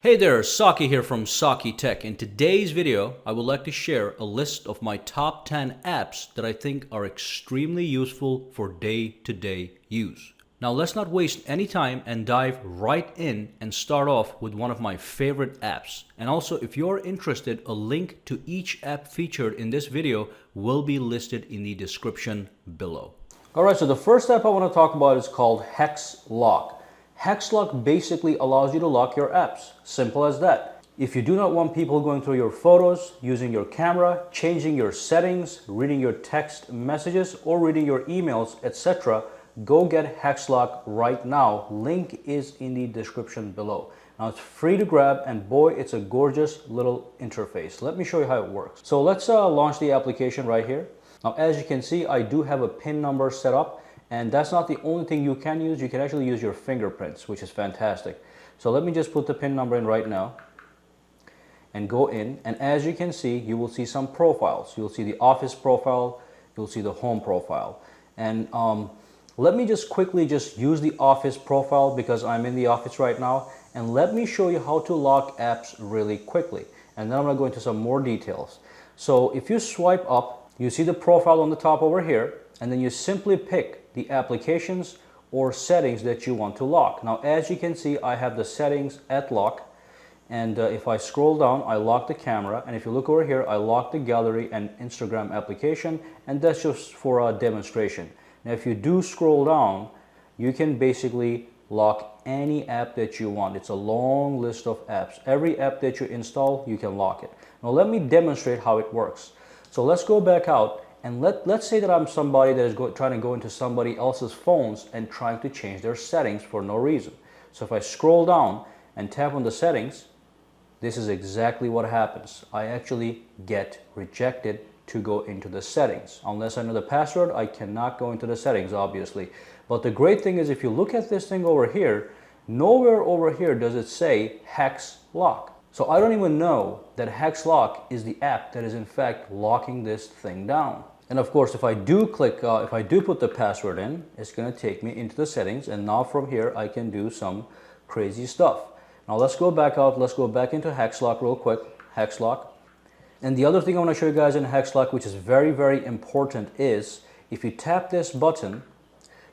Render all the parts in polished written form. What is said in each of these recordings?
Hey there, Saki here from Saki Tech. In today's video, I would like to share a list of my top 10 apps that I think are extremely useful for day-to-day use. Now let's not waste any time and dive right in and start off with one of my favorite apps. And also, if you're interested, a link to each app featured in this video will be listed in the description below. Alright, so the first app I want to talk about is called Hex Lock. Hex Lock basically allows you to lock your apps. Simple as that. If you do not want people going through your photos, using your camera, changing your settings, reading your text messages, or reading your emails, etc., go get Hex Lock right now. Link is in the description below. Now it's free to grab, and boy, it's a gorgeous little interface. Let me show you how it works. So let's launch the application right here. Now as you can see, I do have a PIN number set up. And that's not the only thing you can use. You can actually use your fingerprints, which is fantastic. So let me just put the PIN number in right now and go in. And as you can see, you will see some profiles. You'll see the office profile. You'll see the home profile. And let me just quickly use the office profile because I'm in the office right now. And let me show you how to lock apps really quickly. And then I'm going to go into some more details. So if you swipe up, you see the profile on the top over here. And then you simply pick the applications or settings that you want to lock. Now as you can see, I have the settings at lock, and if I scroll down, I lock the camera, and if you look over here, I lock the gallery and Instagram application, and that's just for a demonstration. Now if you do scroll down, you can basically lock any app that you want. It's a long list of apps. Every app that you install, you can lock it. Now let me demonstrate how it works. So let's go back out. And let's say that I'm somebody that is trying to go into somebody else's phones and trying to change their settings for no reason. So if I scroll down and tap on the settings, this is exactly what happens. I actually get rejected to go into the settings. Unless I know the password, I cannot go into the settings, obviously. But the great thing is, if you look at this thing over here, nowhere over here does it say Hex Lock. So I don't even know that Hex Lock is the app that is in fact locking this thing down. And of course, if I do put the password in, it's going to take me into the settings. And now from here, I can do some crazy stuff. Now let's go back out. Let's go back into Hex Lock real quick. Hex Lock. And the other thing I want to show you guys in Hex Lock, which is very, very important, is if you tap this button,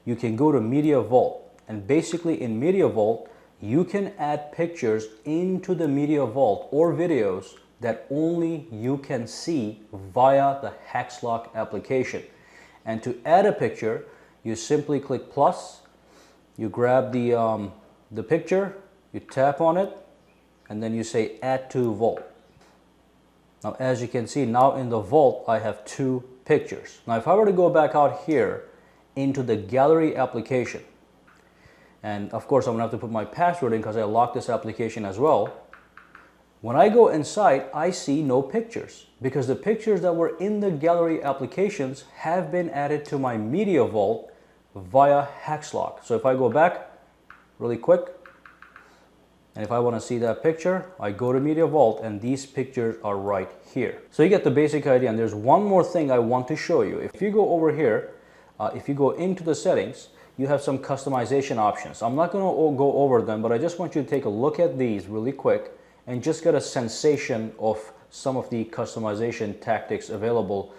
you can go to Media Vault. And basically in Media Vault, you can add pictures into the Media Vault or videos that only you can see via the Hex Lock application. And to add a picture, you simply click plus, you grab the picture, you tap on it, and then you say add to vault. Now as you can see, now in the vault I have two pictures. Now if I were to go back out here into the gallery application, and of course I'm going to have to put my password in because I locked this application as well. When I go inside, I see no pictures because the pictures that were in the gallery applications have been added to my Media Vault via Hex Lock. So if I go back really quick, and if I want to see that picture, I go to Media Vault and these pictures are right here. So you get the basic idea. And there's one more thing I want to show you. If you go over here, if you go into the settings, you have some customization options. I'm not going to go over them, but I just want you to take a look at these really quick and just get a sensation of some of the customization tactics available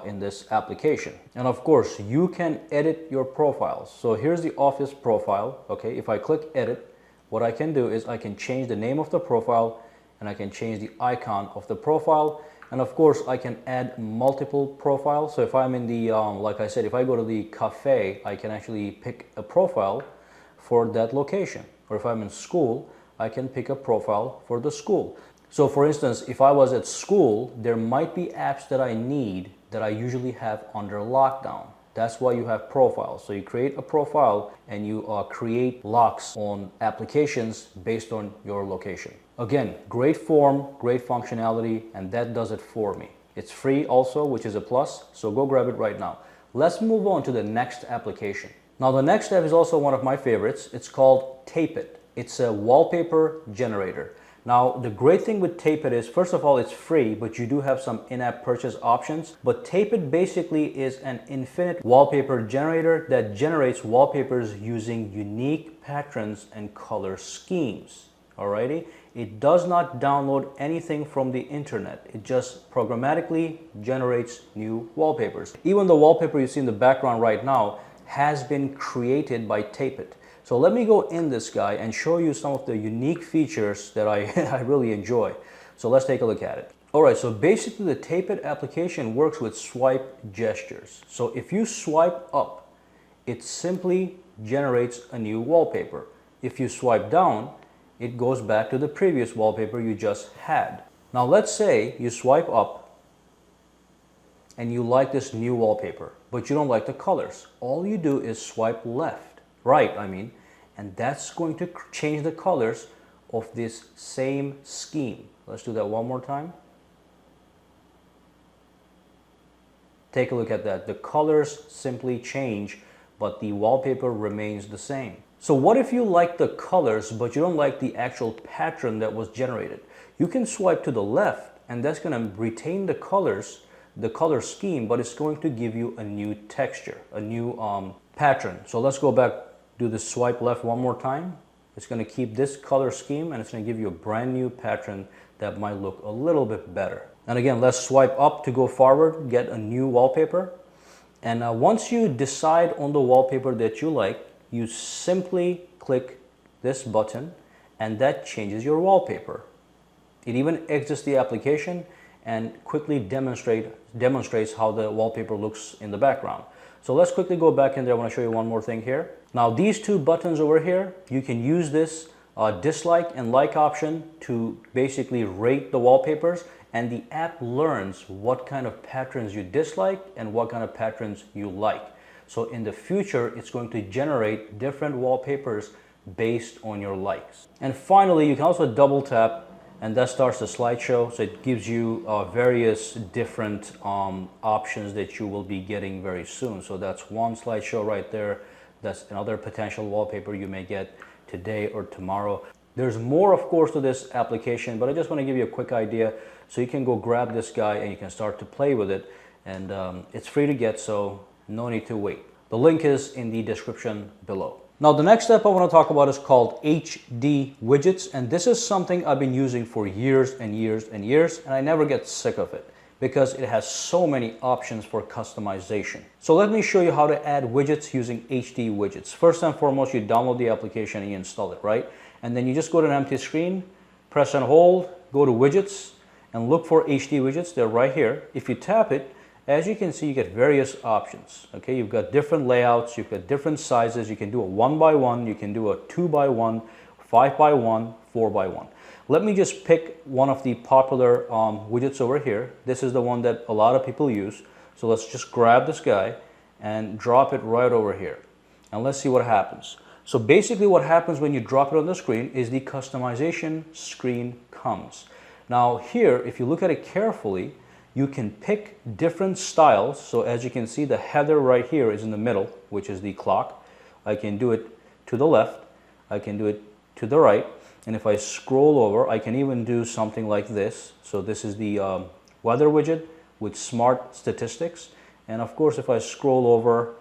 in this application. And of course, you can edit your profiles. So here's the office profile. Okay, if I click edit, what I can do is I can change the name of the profile and I can change the icon of the profile. And of course, I can add multiple profiles. So if I'm in the, like I said, if I go to the cafe, I can actually pick a profile for that location. Or if I'm in school, I can pick a profile for the school. So for instance, if I was at school, there might be apps that I need that I usually have under lockdown. That's why you have profiles. So you create a profile and you create locks on applications based on your location. Again, great form, great functionality, and that does it for me. It's free also, which is a plus, so go grab it right now. Let's move on to the next application. Now the next app is also one of my favorites. It's called Tapeit. It's a wallpaper generator. Now the great thing with Tapeit is, first of all, it's free, but you do have some in-app purchase options. But Tapeit basically is an infinite wallpaper generator that generates wallpapers using unique patterns and color schemes. Alrighty, it does not download anything from the internet. It just programmatically generates new wallpapers. Even the wallpaper you see in the background right now has been created by Tapeit. So let me go in this guy and show you some of the unique features that I really enjoy. So let's take a look at it. Alright, so basically the Tapeit application works with swipe gestures. So if you swipe up, it simply generates a new wallpaper. If you swipe down, it goes back to the previous wallpaper you just had. Now let's say you swipe up and you like this new wallpaper, but you don't like the colors. All you do is swipe right, and that's going to change the colors of this same scheme. Let's do that one more time. Take a look at that. The colors simply change, but the wallpaper remains the same. So what if you like the colors, but you don't like the actual pattern that was generated? You can swipe to the left, and that's going to retain the colors, the color scheme, but it's going to give you a new texture, a new pattern. So let's go back, do the swipe left one more time. It's going to keep this color scheme, and it's going to give you a brand new pattern that might look a little bit better. And again, let's swipe up to go forward, get a new wallpaper. And once you decide on the wallpaper that you like, you simply click this button and that changes your wallpaper. It even exits the application and quickly demonstrates how the wallpaper looks in the background. So let's quickly go back in there. I want to show you one more thing here. Now these two buttons over here, you can use this dislike and like option to basically rate the wallpapers, and the app learns what kind of patterns you dislike and what kind of patterns you like. So in the future, it's going to generate different wallpapers based on your likes. And finally, you can also double tap, and that starts the slideshow. So it gives you various different options that you will be getting very soon. So that's one slideshow right there. That's another potential wallpaper you may get today or tomorrow. There's more, of course, to this application, but I just want to give you a quick idea. So you can go grab this guy and you can start to play with it. And it's free to get, so no need to wait. The link is in the description below. Now the next step I want to talk about is called HD widgets, and this is something I've been using for years and years and years, and I never get sick of it because it has so many options for customization. So let me show you how to add widgets using HD widgets. First and foremost, you download the application and you install it, right? And then you just go to an empty screen, press and hold, go to widgets, and look for HD widgets. They're right here. If you tap it, as you can see, you get various options. Okay, you've got different layouts, you've got different sizes. You can do a 1x1, you can do a 2x1, 5x1, 4x1. Let me just pick one of the popular widgets over here. This is the one that a lot of people use. So let's just grab this guy and drop it right over here. And let's see what happens. So basically what happens when you drop it on the screen is the customization screen comes. Now here, if you look at it carefully, you can pick different styles. So as you can see, the header right here is in the middle, which is the clock. I can do it to the left. I can do it to the right. And if I scroll over, I can even do something like this. So this is the weather widget with smart statistics. And of course, if I scroll over,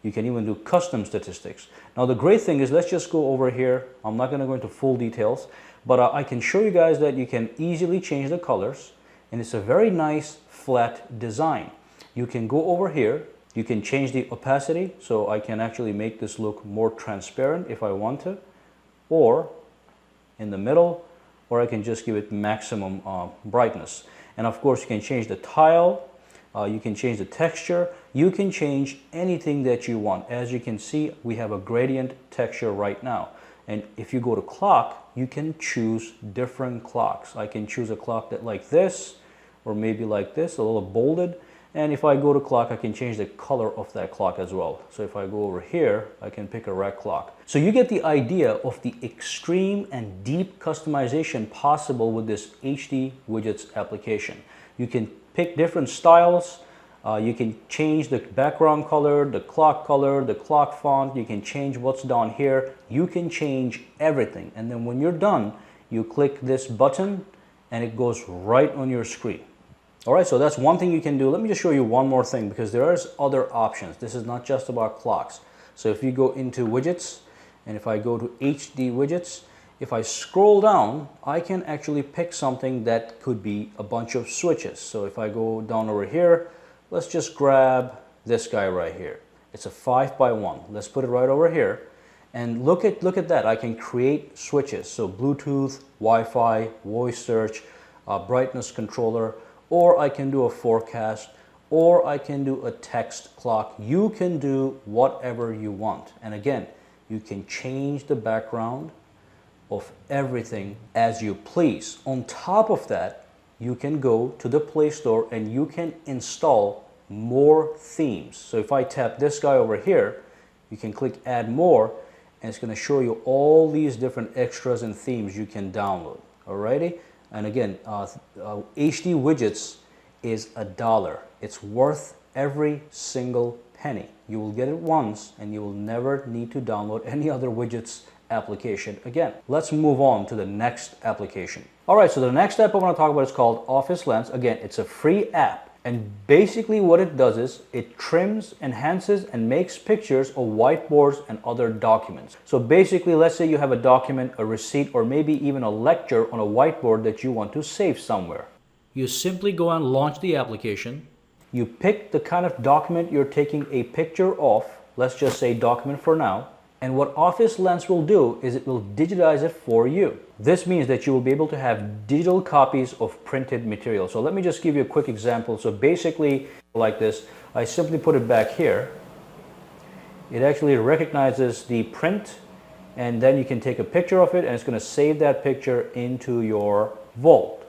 you can even do custom statistics. Now the great thing is, let's just go over here. I'm not going to go into full details, but I can show you guys that you can easily change the colors. And it's a very nice flat design. You can go over here, you can change the opacity, so I can actually make this look more transparent if I want to, or in the middle, or I can just give it maximum brightness. And of course you can change the tile, you can change the texture, you can change anything that you want. As you can see, we have a gradient texture right now. And if you go to clock, you can choose different clocks. I can choose a clock that like this, or maybe like this, a little bolded. And if I go to clock, I can change the color of that clock as well. So if I go over here, I can pick a red clock. So you get the idea of the extreme and deep customization possible with this HD widgets application. You can pick different styles. You can change the background color, the clock font. You can change what's down here. You can change everything. And then when you're done, you click this button and it goes right on your screen. All right, so that's one thing you can do. Let me just show you one more thing, because there is other options. This is not just about clocks. So if you go into widgets, and if I go to HD widgets, if I scroll down, I can actually pick something that could be a bunch of switches. So if I go down over here, let's just grab this guy right here. It's a 5x1. Let's put it right over here. And look at that. I can create switches. So Bluetooth, Wi-Fi, voice search, brightness controller, or I can do a forecast, or I can do a text clock. You can do whatever you want. And again, you can change the background of everything as you please. On top of that, you can go to the Play Store and you can install more themes. So if I tap this guy over here, you can click add more, and it's going to show you all these different extras and themes you can download. Alrighty, and again, HD widgets is $1. It's worth every single penny. You will get it once and you will never need to download any other widgets application again. Let's move on to the next application. All right, so the next app I want to talk about is called Office Lens. Again, it's a free app, and basically what it does is it trims, enhances, and makes pictures of whiteboards and other documents. So basically, let's say you have a document, a receipt, or maybe even a lecture on a whiteboard that you want to save somewhere. You simply go and launch the application. You pick the kind of document you're taking a picture of. Let's just say document for now. And what Office Lens will do is it will digitize it for you. This means that you will be able to have digital copies of printed material. So let me just give you a quick example. So basically like this, I simply put it back here. It actually recognizes the print, and then you can take a picture of it and it's going to save that picture into your vault.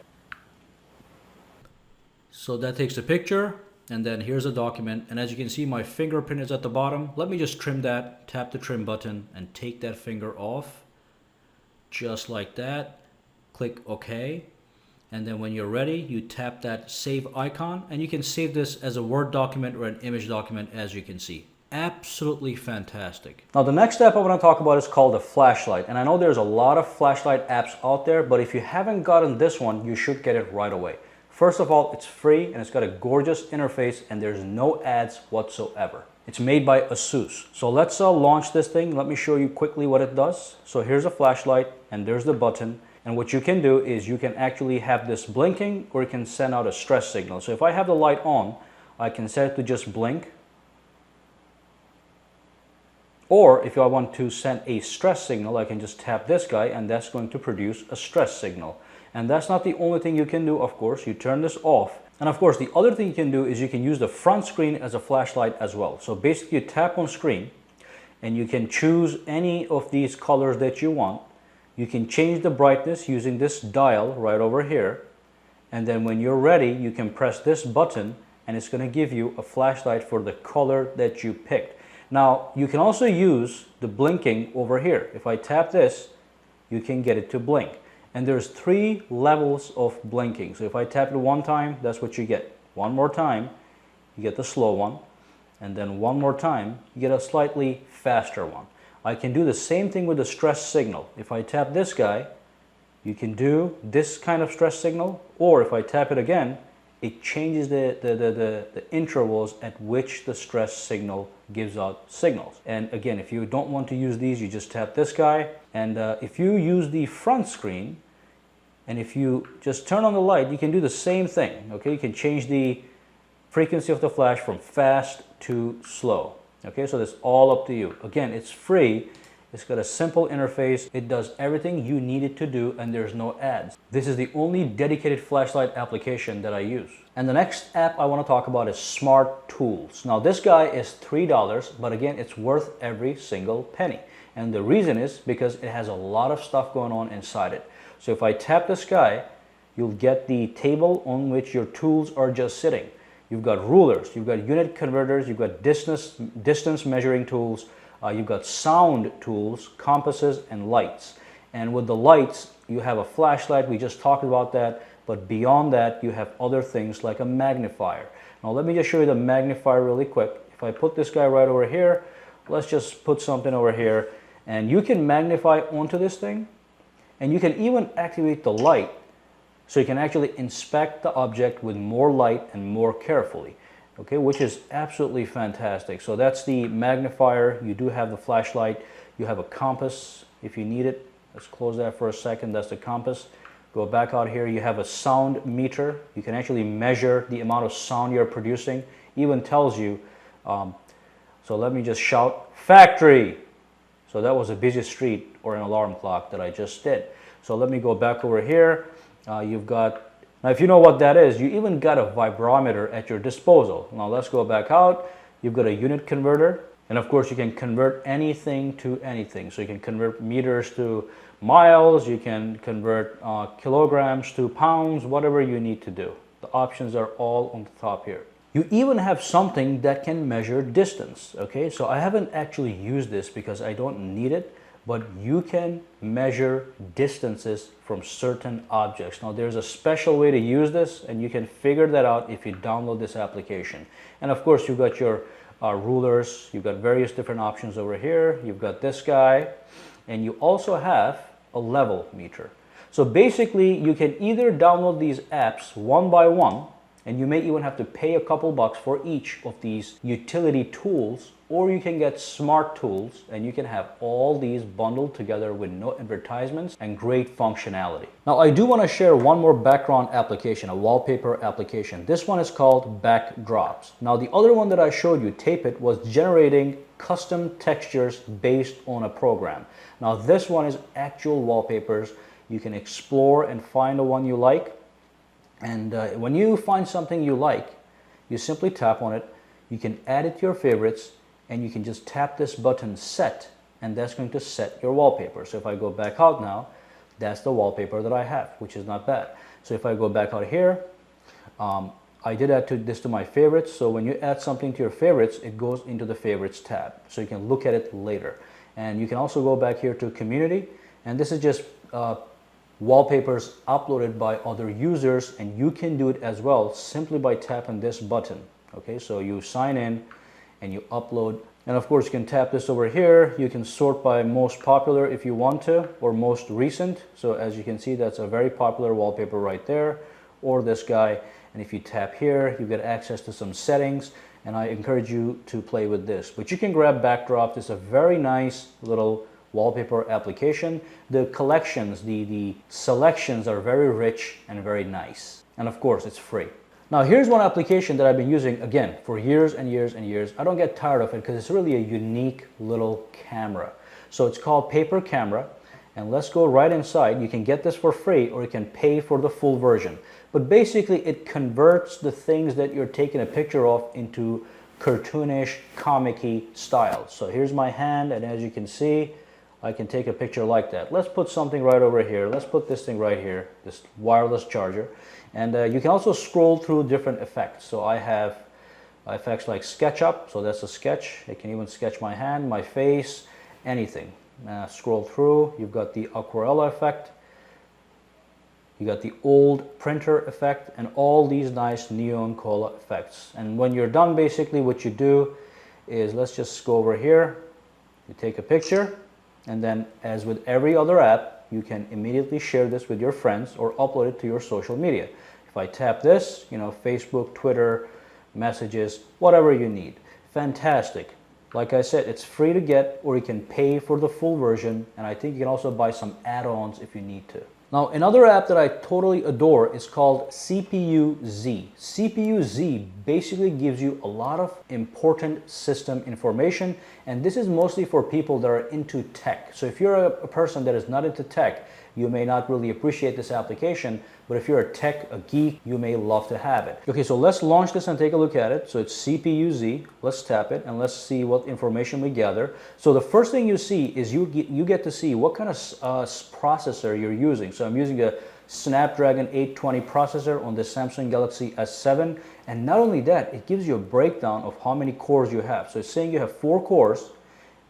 So that takes the picture, and then here's a document, and as you can see, my fingerprint is at the bottom. Let me just trim that, tap the trim button, and take that finger off, just like that. Click OK, and then when you're ready, you tap that save icon, and you can save this as a Word document or an image document, as you can see. Absolutely fantastic. Now the next step I want to talk about is called a flashlight, and I know there's a lot of flashlight apps out there, but if you haven't gotten this one, you should get it right away. First of all, it's free and it's got a gorgeous interface and there's no ads whatsoever. It's made by ASUS. So let's launch this thing. Let me show you quickly what it does. So here's a flashlight and there's the button. And what you can do is you can actually have this blinking, or you can send out a stress signal. So if I have the light on, I can set it to just blink. Or if I want to send a stress signal, I can just tap this guy and that's going to produce a stress signal. And that's not the only thing you can do, of course. You turn this off. And of course, the other thing you can do is you can use the front screen as a flashlight as well. So basically, you tap on screen and you can choose any of these colors that you want. You can change the brightness using this dial right over here. And then when you're ready, you can press this button and it's going to give you a flashlight for the color that you picked. Now, you can also use the blinking over here. If I tap this, you can get it to blink. And there's 3 levels of blinking. So if I tap it one time, that's what you get. One more time, you get the slow one. And then one more time, you get a slightly faster one. I can do the same thing with the stress signal. If I tap this guy, you can do this kind of stress signal. Or if I tap it again, it changes the intervals at which the stress signal gives out signals. And again, if you don't want to use these, you just tap this guy. And if you use the front screen, and if you just turn on the light, you can do the same thing. Okay, you can change the frequency of the flash from fast to slow. Okay, so that's all up to you. Again, it's free. It's got a simple interface. It does everything you need it to do, and there's no ads. This is the only dedicated flashlight application that I use. And the next app I want to talk about is Smart Tools. Now this guy is $3, but again, it's worth every single penny. And the reason is because it has a lot of stuff going on inside it. So if I tap this guy, you'll get the table on which your tools are just sitting. You've got rulers, you've got unit converters, you've got distance measuring tools, you've got sound tools, compasses, and lights. And with the lights, you have a flashlight. We just talked about that. But beyond that, you have other things like a magnifier. Now let me just show you the magnifier really quick. If I put this guy right over here, let's just put something over here. And you can magnify onto this thing. And you can even activate the light so you can actually inspect the object with more light and more carefully. Okay, which is absolutely fantastic. So that's the magnifier. You do have the flashlight. You have a compass if you need it. Let's close that for a second. That's the compass. Go back out here. You have a sound meter. You can actually measure the amount of sound you're producing. Even tells you, so let me just shout, factory. So that was a busy street or an alarm clock that I just did. So let me go back over here. You've got, now if you know what that is, you even got a vibrometer at your disposal. Now let's go back out. You've got a unit converter. And of course you can convert anything to anything. So you can convert meters to miles, you can convert kilograms to pounds, whatever you need to do. The options are all on the top here. You even have something that can measure distance, okay? So I haven't actually used this because I don't need it, but you can measure distances from certain objects. Now there's a special way to use this, and you can figure that out if you download this application. And of course you've got your rulers, you've got various different options over here, you've got this guy, and you also have a level meter. So basically you can either download these apps one by one, and you may even have to pay a couple bucks for each of these utility tools, or you can get smart tools and you can have all these bundled together with no advertisements and great functionality. Now I do want to share one more background application, a wallpaper application. This one is called Backdrops. Now the other one that I showed you, Tape It, was generating custom textures based on a program. Now this one is actual wallpapers. You can explore and find the one you like. And when you find something you like, you simply tap on it, you can add it to your favorites, and you can just tap this button set, and that's going to set your wallpaper. So if I go back out now, that's the wallpaper that I have, which is not bad. So if I go back out here, I did add this to my favorites. So when you add something to your favorites, it goes into the favorites tab. So you can look at it later. And you can also go back here to community, and this is just wallpapers uploaded by other users, and you can do it as well simply by tapping this button. Okay, so you sign in and you upload, and of course you can tap this over here. You can sort by most popular if you want to, or most recent. So as you can see, that's a very popular wallpaper right there, or this guy. And if you tap here, you get access to some settings, and I encourage you to play with this. But you can grab Backdrops. It's a very nice little wallpaper application. The collections, the selections are very rich and very nice. And of course, it's free. Now here's one application that I've been using, again, for years and years and years. I don't get tired of it because it's really a unique little camera. So it's called Paper Camera, and let's go right inside. You can get this for free, or you can pay for the full version. But basically it converts the things that you're taking a picture of into cartoonish, comic-y style. So here's my hand, and as you can see, I can take a picture like that. Let's put something right over here. Let's put this thing right here, this wireless charger. And you can also scroll through different effects. So I have effects like SketchUp, so that's a sketch. It can even sketch my hand, my face, anything. Scroll through, you've got the Aquarella effect, you got the old printer effect, and all these nice neon color effects. And when you're done, basically what you do is, let's just go over here, you take a picture, and then as with every other app, you can immediately share this with your friends or upload it to your social media. If I tap this, you know, Facebook, Twitter, messages, whatever you need. Fantastic. Like I said, it's free to get, or you can pay for the full version, and I think you can also buy some add-ons if you need to. Now, another app that I totally adore is called CPU-Z. CPU-Z basically gives you a lot of important system information, and this is mostly for people that are into tech. So if you're a person that is not into tech, you may not really appreciate this application, but if you're a geek, you may love to have it. Okay, so let's launch this and take a look at it. So it's CPU-Z. Let's tap it and let's see what information we gather. So the first thing you see is you get to see what kind of processor you're using. So I'm using a Snapdragon 820 processor on the Samsung Galaxy S7. And not only that, it gives you a breakdown of how many cores you have. So it's saying you have 4 cores.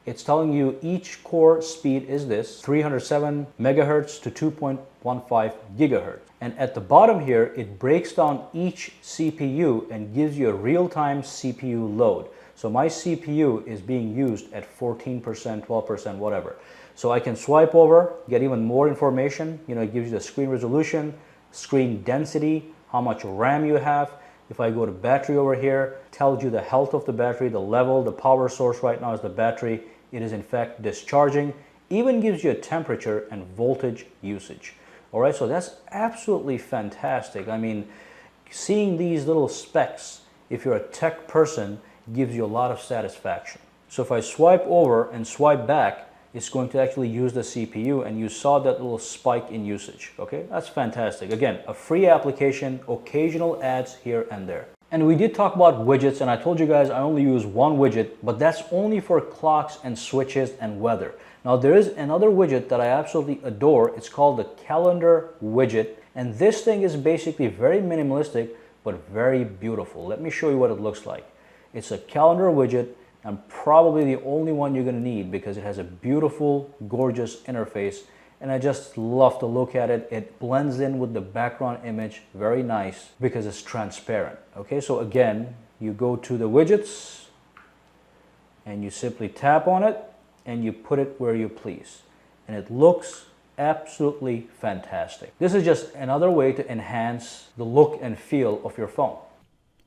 It's telling you each core speed is this, 307 megahertz to 2.15 gigahertz. And at the bottom here, it breaks down each CPU and gives you a real-time CPU load. So my CPU is being used at 14%, 12%, whatever. So I can swipe over, get even more information. You know, it gives you the screen resolution, screen density, how much RAM you have. If I go to battery over here, tells you the health of the battery, the level, the power source right now is the battery. It is in fact discharging. Even gives you a temperature and voltage usage. All right, so that's absolutely fantastic. I mean, seeing these little specs, if you're a tech person, gives you a lot of satisfaction. So if I swipe over and swipe back, it's going to actually use the CPU, and you saw that little spike in usage. Okay, that's fantastic. Again, a free application, occasional ads here and there. And we did talk about widgets, and I told you guys I only use one widget, but that's only for clocks and switches and weather. Now there is another widget that I absolutely adore. It's called the calendar widget, and this thing is basically very minimalistic but very beautiful. Let me show you what it looks like. It's a calendar widget, and probably the only one you're going to need because it has a beautiful, gorgeous interface, and I just love to look at it. It blends in with the background image very nice because it's transparent. Okay, so again, you go to the widgets and you simply tap on it and you put it where you please, and it looks absolutely fantastic. This is just another way to enhance the look and feel of your phone.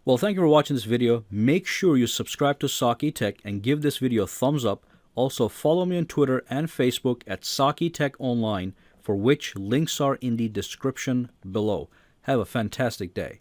Well, thank you for watching this video. Make sure you subscribe to Saki Tech and give this video a thumbs up. Also, follow me on Twitter and Facebook at Saki Tech Online, for which links are in the description below. Have a fantastic day.